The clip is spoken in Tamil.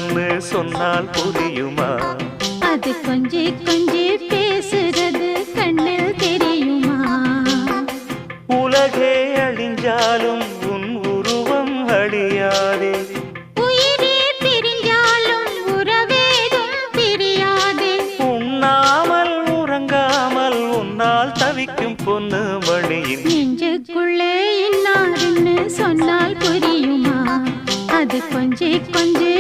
இன்னாருன்னு சொன்னால் புரியுமா? அது கொஞ்சி கொஞ்சி பேசுறது கண்ணில் தெரியுமா? உலகே அழிஞ்சாலும் உன் உருவம் அழியாதே, உயிரே பிரிஞ்சாலும் உறவேதும் பிரியாதே. உண்ணாமல் உறங்காமல் உன்னால் தவிக்கும் பொண்ணு மணியின் நெஞ்சுக்குள்ளே இன்னாருன்னு சொன்னால் புரியுமா? அது கொஞ்சி கொஞ்சி